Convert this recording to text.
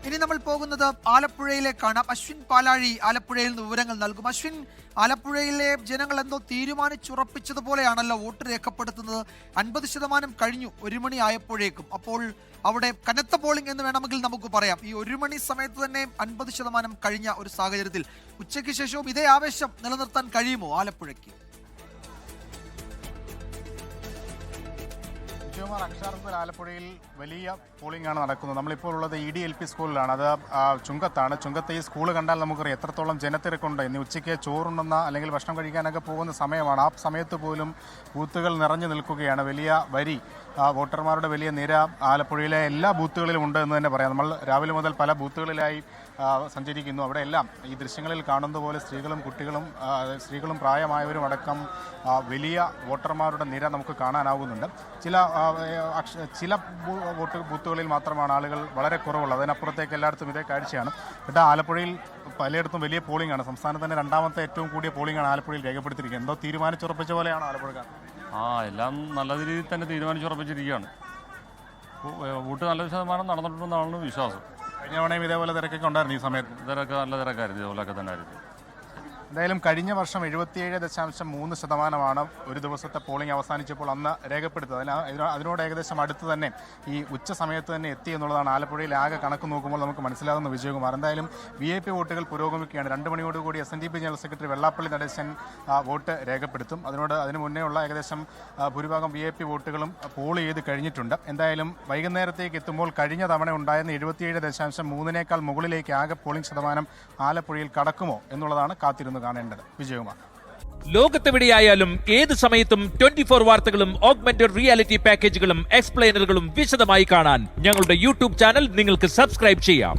ഇനി നമ്മൾ പോകുന്നത് ആലപ്പുഴയിലേക്കാണ്. അശ്വിൻ പാലാഴി ആലപ്പുഴയിൽ നിന്ന് വിവരങ്ങൾ നൽകും. അശ്വിൻ, ആലപ്പുഴയിലെ ജനങ്ങൾ എന്തോ തീരുമാനിച്ചുറപ്പിച്ചതുപോലെയാണല്ലോ വോട്ട് രേഖപ്പെടുത്തുന്നത്. 50% കഴിഞ്ഞു 1 മണി ആയപ്പോഴേക്കും. അപ്പോൾ അവിടെ കനത്ത പോളിംഗ് എന്ന് വേണമെങ്കിൽ നമുക്ക് പറയാം. ഈ 1 മണി സമയത്ത് തന്നെ 50% കഴിഞ്ഞ ഒരു സാഹചര്യത്തിൽ ഉച്ചയ്ക്ക് ശേഷവും ഇതേ ആവേശം നിലനിർത്താൻ കഴിയുമോ ആലപ്പുഴയ്ക്ക്? അക്ഷരാർത്ഥത്തിൽ ആലപ്പുഴയിൽ വലിയ പോളിംഗ് ആണ് നടക്കുന്നത്. നമ്മളിപ്പോൾ ഉള്ളത് EDLP സ്കൂളിലാണ്. അത് ചുങ്കത്താണ്. ചുങ്കത്തെ ഈ സ്കൂൾ കണ്ടാൽ നമുക്കറിയാം എത്രത്തോളം ജനത്തിരക്കുണ്ട്. ഇന്ന് ഉച്ചയ്ക്ക് ചോറുണ്ടെന്ന അല്ലെങ്കിൽ ഭക്ഷണം കഴിക്കാനൊക്കെ പോകുന്ന സമയമാണ്. ആ സമയത്ത് പോലും ബൂത്തുകൾ നിറഞ്ഞു നിൽക്കുകയാണ്. വലിയ വരി, വോട്ടർമാരുടെ വലിയ നിര ആലപ്പുഴയിലെ എല്ലാ ബൂത്തുകളിലും ഉണ്ട് എന്ന് തന്നെ പറയാം. നമ്മൾ രാവിലെ മുതൽ പല ബൂത്തുകളിലായി സഞ്ചരിക്കുന്നു. അവിടെ എല്ലാം ഈ ദൃശ്യങ്ങളിൽ കാണുന്ന പോലെ സ്ത്രീകളും പ്രായമായവരും അടക്കം വലിയ വോട്ടർമാരുടെ നിര നമുക്ക് കാണാനാവുന്നുണ്ട്. ചില ബൂത്തുകളിൽ മാത്രമാണ് ആളുകൾ വളരെ കുറവുള്ളത്. അതിനപ്പുറത്തേക്ക് എല്ലായിടത്തും ഇതേ കാഴ്ചയാണ്. ആലപ്പുഴയിൽ പലയിടത്തും വലിയ പോളിംഗ് ആണ്. സംസ്ഥാനത്ത് തന്നെ 2ാമത്തെ ഏറ്റവും കൂടിയ പോളിംഗ് ആണ് ആലപ്പുഴയിൽ രേഖപ്പെടുത്തിയിരിക്കുന്നത്. എന്തോ തീരുമാനിച്ചുറപ്പിച്ച പോലെയാണ് ആലപ്പുഴക്കാർ. എല്ലാം നല്ല രീതിയിൽ തന്നെ തീരുമാനിച്ചുറപ്പിച്ചിരിക്കുകയാണ്. വോട്ട് നല്ല ശതമാനം നടന്നിട്ടുണ്ടെന്നാണ് വിശ്വാസം. കഴിഞ്ഞ തവണയും ഇതേപോലെ തിരക്കൊക്കെ ഉണ്ടായിരുന്നു. ഈ സമയത്ത് തിരക്ക് നല്ല തിരക്കായിരുന്നു. ഇതുപോലെയൊക്കെ തന്നെ ആയിരുന്നു. എന്തായാലും കഴിഞ്ഞ വർഷം 77.3% ഒരു ദിവസത്തെ പോളിംഗ് അവസാനിച്ചപ്പോൾ അന്ന് രേഖപ്പെടുത്തത്. അതിനോട് ഏകദേശം അടുത്ത് തന്നെ ഈ ഉച്ച സമയത്ത് തന്നെ എത്തി എന്നുള്ളതാണ് ആലപ്പുഴയിൽ ആകെ കണക്ക് നോക്കുമ്പോൾ നമുക്ക് മനസ്സിലാകുന്ന. വിജയകുമാർ, എന്തായാലും VIP വോട്ടുകൾ പുരോഗമിക്കുകയാണ്. 2 മണിയോടുകൂടി SNDP general secretary Vellappally Natesan vote രേഖപ്പെടുത്തും. അതിനു മുന്നേ ഉള്ള ഏകദേശം ഭൂരിഭാഗം VIP വോട്ടുകളും പോൾ ചെയ്ത് കഴിഞ്ഞിട്ടുണ്ട്. എന്തായാലും വൈകുന്നേരത്തേക്ക് എത്തുമ്പോൾ കഴിഞ്ഞ തവണ ഉണ്ടായിരുന്ന 77.3-നേക്കാൾ മുകളിലേക്ക് ആകെ പോളിംഗ് ശതമാനം ആലപ്പുഴയിൽ കടക്കുമോ എന്നുള്ളതാണ് കാത്തിരുന്നത് കാണേണ്ടത്. വിജയകുമാർ, ലോകത്തെവിടെയായാലും ഏത് സമയത്തും 24 വാർത്തകളും ഓഗ്മെന്റഡ് റിയാലിറ്റി പാക്കേജുകളും എക്സ്പ്ലെയിനറുകളും വിശദമായി കാണാൻ ഞങ്ങളുടെ YouTube ചാനൽ നിങ്ങൾക്ക് സബ്സ്ക്രൈബ് ചെയ്യാം.